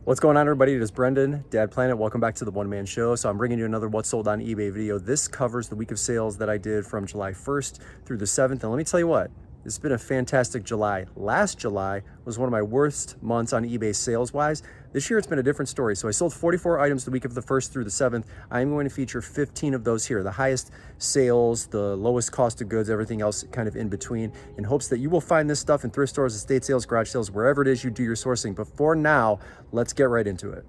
What's going on, everybody? It is Brendan, Dad Planet. Welcome back to the One Man Show. So I'm bringing you another What's Sold on eBay video. This covers the week of sales that I did from July 1st through the 7th. And let me tell you what, it's been a fantastic July. Last July was one of my worst months on eBay sales-wise. This year, it's been a different story. So I sold 44 items the week of the 1st through the 7th. I'm going to feature 15 of those here. The highest sales, the lowest cost of goods, everything else kind of in between, in hopes that you will find this stuff in thrift stores, estate sales, garage sales, wherever it is you do your sourcing. But for now, let's get right into it.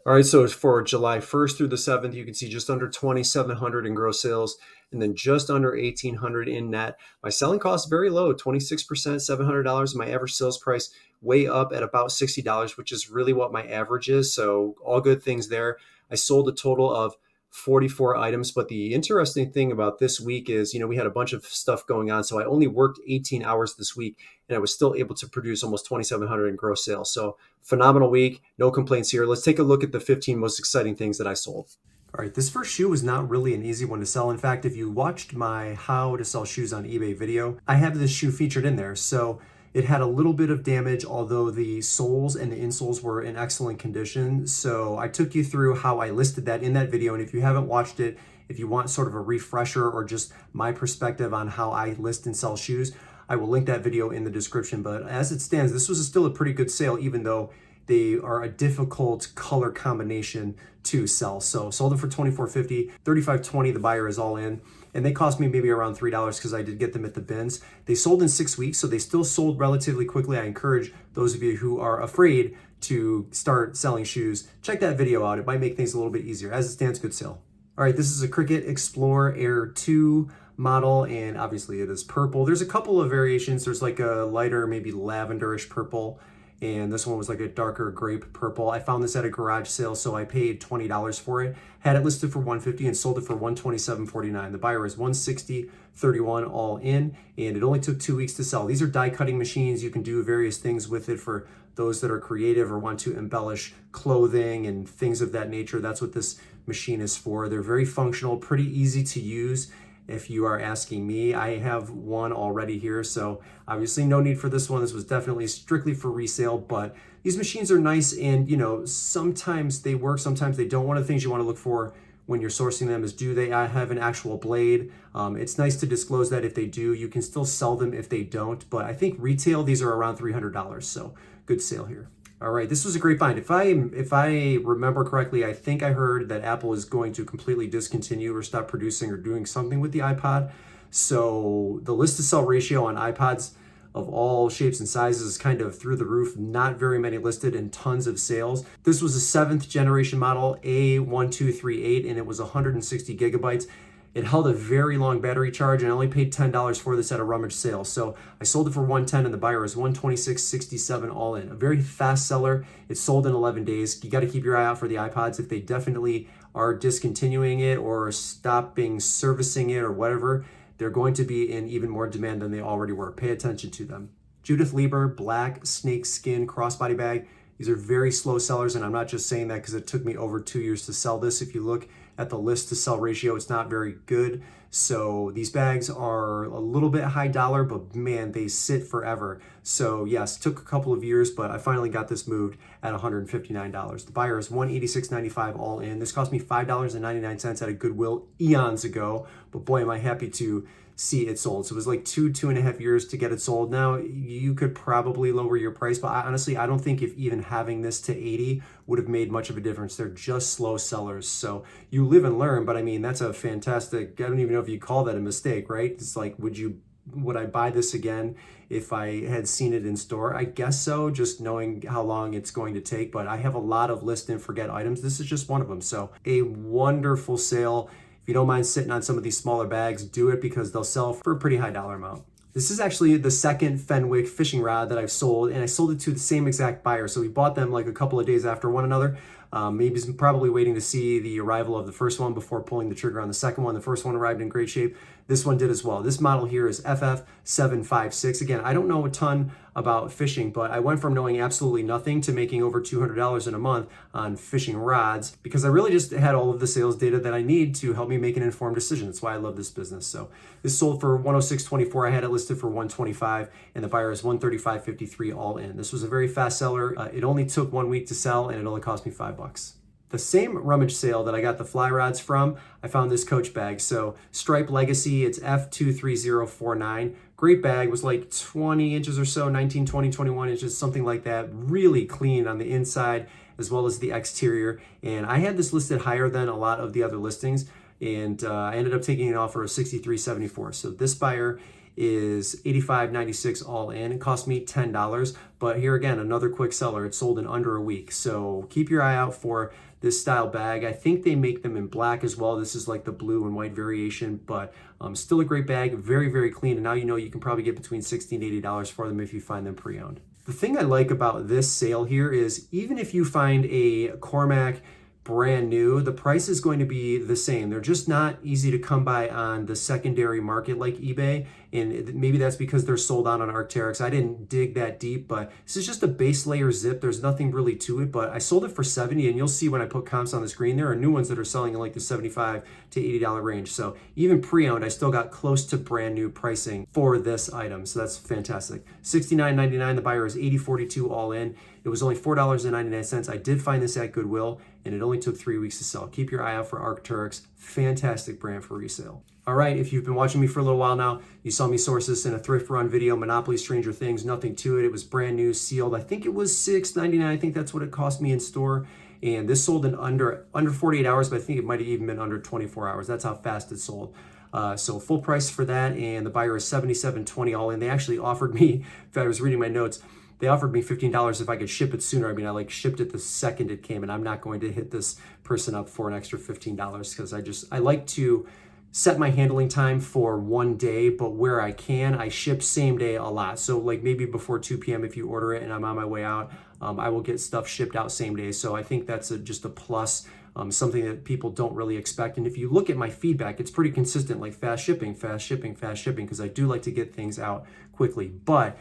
All right, so for July 1st through the 7th, you can see just under 2,700 in gross sales and then just under 1,800 in net. My selling cost very low, 26%, $700. My average sales price way up at about $60, which is really what my average is. So all good things there. I sold a total of 44 items, but the interesting thing about this week is, we had a bunch of stuff going on. So I only worked 18 hours this week and I was still able to produce almost 2,700 in gross sales. So phenomenal week, no complaints here. Let's take a look at the 15 most exciting things that I sold. All right, this first shoe was not really an easy one to sell. In fact, if you watched my how to sell shoes on eBay video, I have this shoe featured in there. So it had a little bit of damage, although the soles and the insoles were in excellent condition. So I took you through how I listed that in that video. And if you haven't watched it, if you want sort of a refresher or just my perspective on how I list and sell shoes, I will link that video in the description. But as it stands, this was still a pretty good sale, even though they are a difficult color combination to sell. So sold them for $24.50, $35.20, the buyer is all in. And they cost me maybe around $3 because I did get them at the bins. They sold in 6 weeks, so they still sold relatively quickly. I encourage those of you who are afraid to start selling shoes, check that video out. It might make things a little bit easier. As it stands, good sale. All right, this is a Cricut Explorer Air 2 model, and obviously it is purple. There's a couple of variations. There's like a lighter, maybe lavenderish purple, and this one was like a darker grape purple. I found this at a garage sale, so I paid $20 for it. Had it listed for $150 and sold it for $127.49. The buyer is $160.31 all in, and it only took 2 weeks to sell. These are die cutting machines. You can do various things with it for those that are creative or want to embellish clothing and things of that nature. That's what this machine is for. They're very functional, pretty easy to use. If you are asking me, I have one already here, so obviously no need for this one. This was definitely strictly for resale, but these machines are nice, and sometimes they work, sometimes they don't. One of the things you want to look for when you're sourcing them is, do they have an actual blade? It's nice to disclose that if they do. You can still sell them if they don't, but I think retail, these are around $300, so good sale here. All right, this was a great find. If I remember correctly, I think I heard that Apple is going to completely discontinue or stop producing or doing something with the iPod. So the list to sell ratio on iPods of all shapes and sizes is kind of through the roof. Not very many listed and tons of sales. This was a 7th generation model, A1238, and it was 160 gigabytes. It held a very long battery charge, and I only paid $10 for this at a rummage sale. So I sold it for $110, and the buyer is $126.67 all in. A very fast seller. It sold in 11 days. You got to keep your eye out for the iPods. If they definitely are discontinuing it or stopping servicing it or whatever, they're going to be in even more demand than they already were. Pay attention to them. Judith Lieber black snake skin crossbody bag. These are very slow sellers, and I'm not just saying that because it took me over 2 years to sell this. If you look at the list to sell ratio, it's not very good. So these bags are a little bit high dollar, but man, they sit forever. So yes, it took a couple of years, but I finally got this moved at $159. The buyer is $186.95 all in. This cost me $5.99 at a Goodwill eons ago, but boy, am I happy to see it sold. So it was like 2.5 years to get it sold. Now you could probably lower your price, but honestly, I don't think if even having this to 80 would have made much of a difference. They're just slow sellers. So you live and learn, but I mean, that's a fantastic, I don't even know if you call that a mistake, right? It's like, would I buy this again if I had seen it in store? I guess so, just knowing how long it's going to take, but I have a lot of list and forget items. This is just one of them. So a wonderful sale. If you don't mind sitting on some of these smaller bags, do it because they'll sell for a pretty high dollar amount. This is actually the second Fenwick fishing rod that I've sold, and I sold it to the same exact buyer. So we bought them like a couple of days after one another. Maybe he's probably waiting to see the arrival of the first one before pulling the trigger on the second one. The first one arrived in great shape. This one did as well. This model here is FF756. Again, I don't know a ton about fishing, but I went from knowing absolutely nothing to making over $200 in a month on fishing rods because I really just had all of the sales data that I need to help me make an informed decision. That's why I love this business. So this sold for $106.24. I had it listed for $125, and the buyer is $135.53 all in. This was a very fast seller. It only took 1 week to sell, and it only cost me $5. The same rummage sale that I got the fly rods from, I found this Coach bag. So Stripe Legacy, it's F23049. Great bag, was like 20 inches or so, 19, 20, 21 inches, something like that. Really clean on the inside as well as the exterior. And I had this listed higher than a lot of the other listings. And I ended up taking an offer of $63.74. So this buyer is $85.96 all in. It cost me $10. But here again, another quick seller. It sold in under a week. So keep your eye out for this style bag. I think they make them in black as well. This is like the blue and white variation, but still a great bag. Very, very clean. And now you know you can probably get between $60 and $80 for them if you find them pre-owned. The thing I like about this sale here is even if you find a Cormac brand new, the price is going to be the same. They're just not easy to come by on the secondary market like eBay. And maybe that's because they're sold out on Arcteryx. I didn't dig that deep, but this is just a base layer zip. There's nothing really to it, but I sold it for $70, and you'll see when I put comps on the screen, there are new ones that are selling in like the $75 to $80 range. So even pre-owned, I still got close to brand new pricing for this item. So that's fantastic. $69.99, the buyer is $80.42 all in. It was only $4.99. I did find this at Goodwill, and it only took 3 weeks to sell. Keep your eye out for Arcteryx. Fantastic brand for resale. All right, if you've been watching me for a little while now, you saw me source this in a thrift run video, Monopoly Stranger Things, nothing to it. It was brand new, sealed. I think it was $6.99. I think that's what it cost me in store. And this sold in under 48 hours, but I think it might have even been under 24 hours. That's how fast it sold. So full price for that, and the buyer is $77.20 all in. They actually offered me, if I was reading my notes, they offered me $15 if I could ship it sooner. I mean, I like shipped it the second it came, and I'm not going to hit this person up for an extra $15 because I like to set my handling time for 1 day, but where I can, I ship same day a lot. So like maybe before 2 p.m. if you order it and I'm on my way out, I will get stuff shipped out same day. So I think that's just a plus, something that people don't really expect. And if you look at my feedback, it's pretty consistent, like fast shipping, fast shipping, fast shipping, because I do like to get things out quickly. But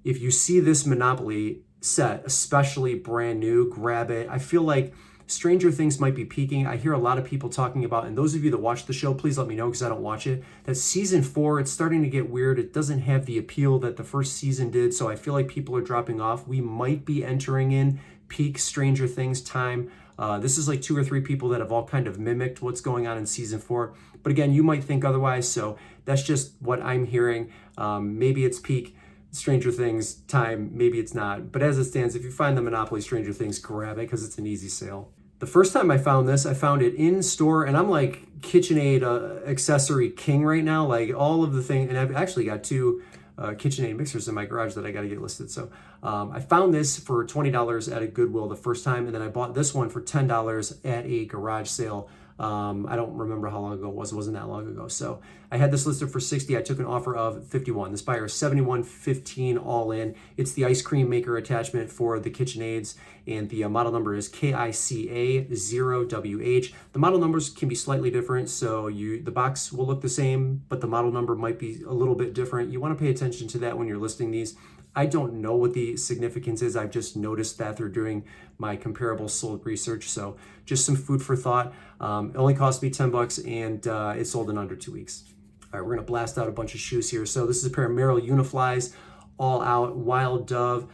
if you see this Monopoly set, especially brand new, grab it. I feel like Stranger Things might be peaking. I hear a lot of people talking about, and those of you that watch the show, please let me know because I don't watch it, that season 4, it's starting to get weird. It doesn't have the appeal that the first season did, so I feel like people are dropping off. We might be entering in peak Stranger Things time. This is like 2 or 3 people that have all kind of mimicked what's going on in season 4. But again, you might think otherwise, so that's just what I'm hearing. Maybe it's peak Stranger Things time, maybe it's not. But as it stands, if you find the Monopoly Stranger Things, grab it because it's an easy sale. The first time I found this, I found it in store, and I'm like KitchenAid accessory king right now. Like all of the things, and I've actually got 2 KitchenAid mixers in my garage that I got to get listed. So I found this for $20 at a Goodwill the first time, and then I bought this one for $10 at a garage sale. I don't remember how long ago it was. It wasn't that long ago. So I had this listed for $60. I took an offer of $51. This buyer is $71.15 all in. It's the ice cream maker attachment for the KitchenAids, and the model number is KICA0WH. The model numbers can be slightly different, so the box will look the same, but the model number might be a little bit different. You want to pay attention to that when you're listing these. I don't know what the significance is. I've just noticed that through doing my comparable sold research. So just some food for thought. It only cost me $10 and it sold in under 2 weeks. All right, we're gonna blast out a bunch of shoes here. So this is a pair of Merrell Uniflies, all out, Wild Dove,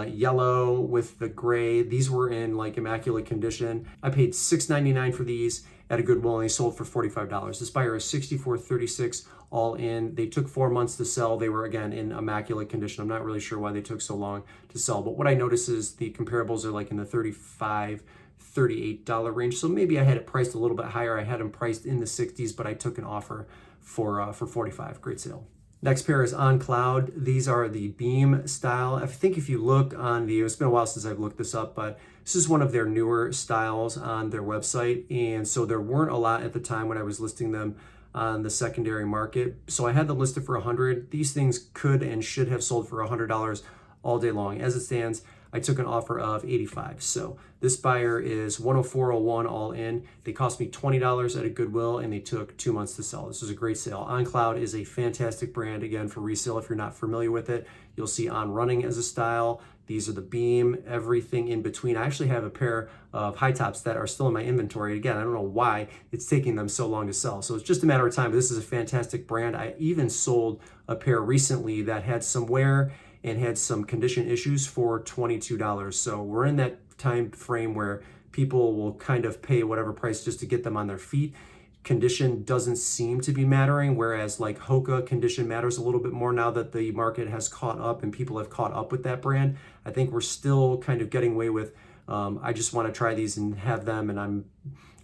yellow with the gray. These were in like immaculate condition. I paid $6.99 for these at a Goodwill, and they sold for $45. This buyer is $64.36 all in. They took 4 months to sell. They were, again, in immaculate condition. I'm not really sure why they took so long to sell, but what I noticed is the comparables are like in the $35, $38 range. So maybe I had it priced a little bit higher. I had them priced in the 60s, but I took an offer for $45. Great sale. Next pair is On Cloud. These are the beam style. I think if you look on it's been a while since I've looked this up, but this is one of their newer styles on their website. And so there weren't a lot at the time when I was listing them on the secondary market. So I had them listed for $100. These things could and should have sold for $100 all day long. As it stands, I took an offer of $85. So this buyer is $104.01 all in. They cost me $20 at a Goodwill, and they took 2 months to sell. This was a great sale. OnCloud is a fantastic brand, again, for resale. If you're not familiar with it, you'll see On Running as a style. These are the Beam, everything in between. I actually have a pair of high tops that are still in my inventory. Again, I don't know why it's taking them so long to sell. So it's just a matter of time. But this is a fantastic brand. I even sold a pair recently that had some wear and had some condition issues for $22. So we're in that time frame where people will kind of pay whatever price just to get them on their feet. Condition doesn't seem to be mattering, whereas like Hoka, condition matters a little bit more now that the market has caught up and people have caught up with that brand. I think we're still kind of getting away with, I just want to try these and have them, and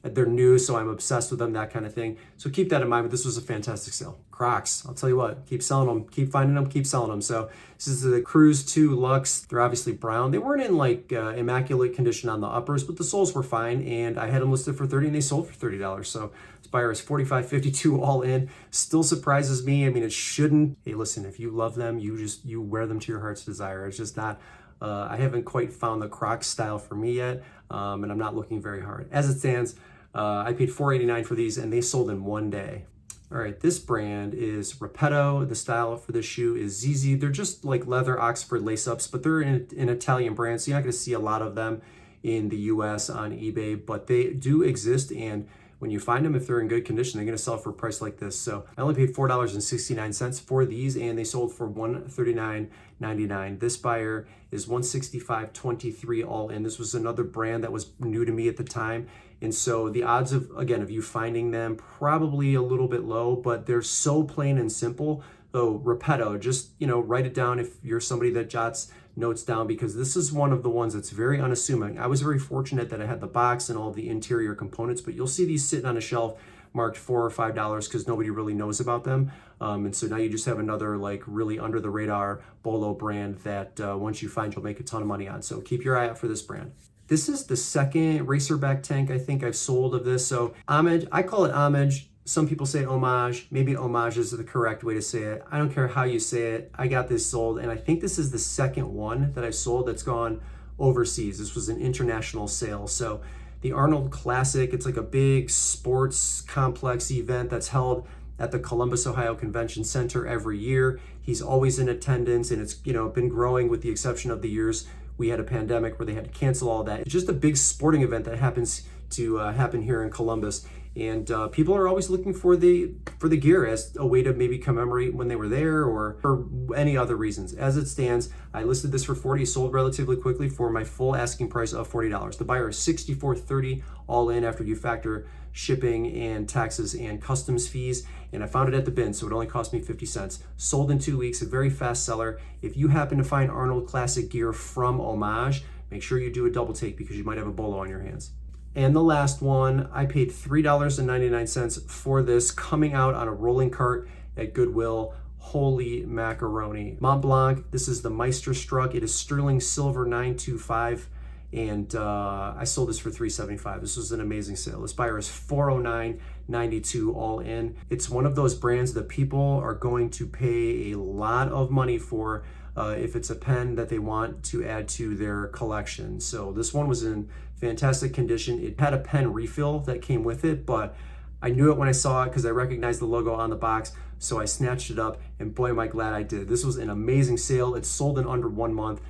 they're new, so I'm obsessed with them, that kind of thing. So keep that in mind, but this was a fantastic sale. Crocs, I'll tell you what, keep selling them, keep finding them, keep selling them. So this is the Cruise 2 Luxe. They're obviously brown. They weren't in like immaculate condition on the uppers, but the soles were fine, and I had them listed for $30 and they sold for $30. So this buyer is $45.52 all in. Still surprises me. I mean, it shouldn't. Hey, listen, if you love them, you wear them to your heart's desire. It's just not, I haven't quite found the Crocs style for me yet, and I'm not looking very hard. As it stands, I paid $4.89 for these, and they sold in 1 day. All right, this brand is Repetto. The style for this shoe is ZZ. They're just like leather Oxford lace-ups, but they're an Italian brand, so you're not gonna see a lot of them in the US on eBay, but they do exist, and when you find them, if they're in good condition, they're gonna sell for a price like this. So I only paid $4.69 for these, and they sold for $139.99. This buyer is $165.23 all in. This was another brand that was new to me at the time. And so the odds of, again, of you finding them, probably a little bit low, but they're so plain and simple. So Repetto, just, write it down if you're somebody that jots notes down, because this is one of the ones that's very unassuming. I was very fortunate that I had the box and all of the interior components, but you'll see these sitting on a shelf marked $4 or $5 because nobody really knows about them. And so now you just have another like really under the radar Bolo brand that once you find, you'll make a ton of money on. So keep your eye out for this brand. This is the second racerback tank I think I've sold of this. So homage, I call it homage. Some people say homage. Maybe homage is the correct way to say it. I don't care how you say it. I got this sold, and I think this is the second one that I sold that's gone overseas. This was an international sale. So the Arnold Classic, it's like a big sports complex event that's held at the Columbus, Ohio Convention Center every year. He's always in attendance, and it's been growing with the exception of the years we had a pandemic where they had to cancel all that. It's just a big sporting event that happens to happen here in Columbus. And people are always looking for the gear as a way to maybe commemorate when they were there or for any other reasons. As it stands, I listed this for $40, sold relatively quickly for my full asking price of $40. The buyer is $64.30 all in after you factor shipping and taxes and customs fees. And I found it at the bin, so it only cost me 50 cents. Sold in 2 weeks, a very fast seller. If you happen to find Arnold Classic gear from Homage, make sure you do a double take because you might have a bolo on your hands. And the last one, I paid $3.99 for this, coming out on a rolling cart at Goodwill. Holy macaroni. Mont Blanc, this is the Meister Struck. It is sterling silver 925, and I sold this for $3.75. This was an amazing sale. This buyer is $409.92 all in. It's one of those brands that people are going to pay a lot of money for if it's a pen that they want to add to their collection. So this one was in fantastic condition. It had a pen refill that came with it, but I knew it when I saw it because I recognized the logo on the box. So I snatched it up, and boy, am I glad I did. This was an amazing sale. It sold in under 1 month.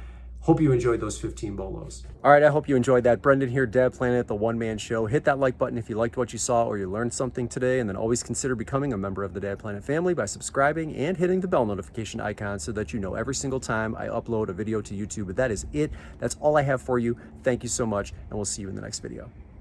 Hope you enjoyed those 15 bolos. All right, I hope you enjoyed that. Brendan here, Dad Planet, the one-man show. Hit that like button if you liked what you saw or you learned something today, and then always consider becoming a member of the Dad Planet family by subscribing and hitting the bell notification icon so that you know every single time I upload a video to YouTube. But that is it. That's all I have for you. Thank you so much, and we'll see you in the next video.